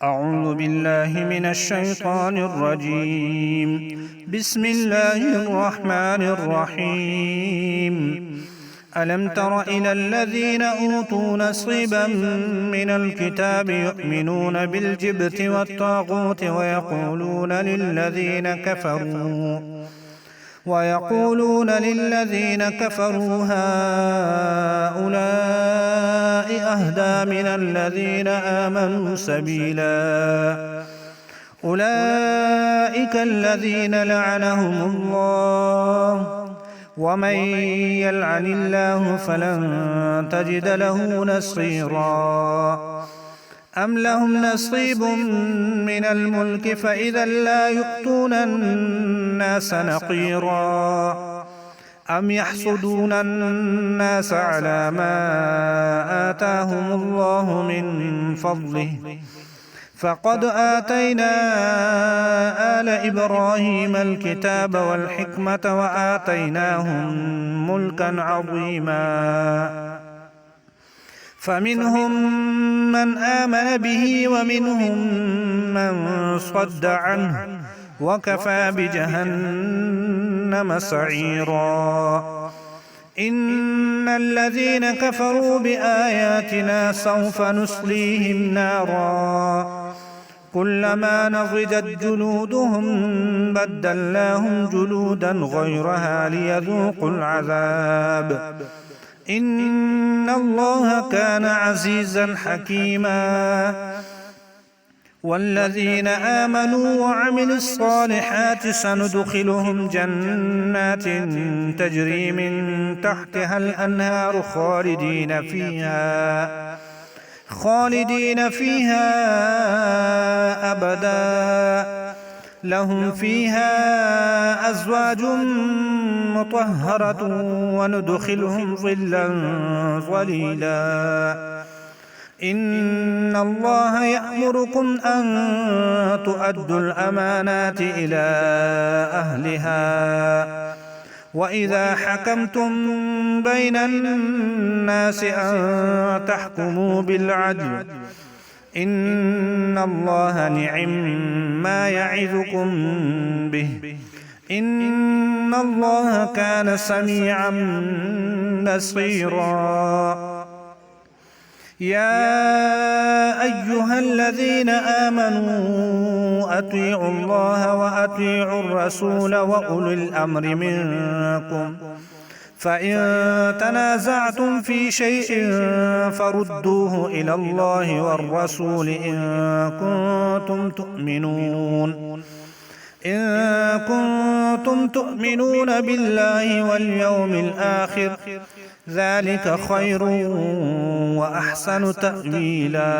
أعوذ بالله من الشيطان الرجيم. بسم الله الرحمن الرحيم. ألم تر إلى الذين أوتوا نصيبا من الكتاب يؤمنون بالجبت والطاغوت ويقولون للذين كفروا هؤلاء أهدى من الذين آمنوا سبيلا. أولئك الذين لعنهم الله، ومن يلعن الله فلن تجد له نصيرا. أم لهم نصيب من الملك فإذا لا يؤتون الناس نقيرا. أم يحسدون الناس على ما آتاهم الله من فضله، فقد آتينا آل إبراهيم الكتاب والحكمة وآتيناهم ملكا عظيما. فمنهم من آمن به ومنهم من صد عنه، وكفى بجهنم سعيرا. إن الذين كفروا بآياتنا سوف نصليهم نارا، كلما نضجت جلودهم بدلناهم جلودا غيرها ليذوقوا العذاب. إن الله كان عزيزا حكيما. والذين آمنوا وعملوا الصالحات سندخلهم جنات تجري من تحتها الأنهار خالدين فيها أبدا، لهم فيها أزواج مطهرة وندخلهم ظلا ظليلا. إن الله يأمركم أن تؤدوا الأمانات إلى أهلها، وإذا حكمتم بين الناس أن تحكموا بالعدل. إن الله نعم ما يعظكم به، إن الله كان سميعا بصيرا. يا أيها الذين آمنوا أطيعوا الله وأطيعوا الرسول وأولي الأمر منكم، فإن تنازعتم في شيء فردوه إلى الله والرسول إن كنتم تؤمنون بالله واليوم الآخر، ذلك خير وأحسن تأويلا.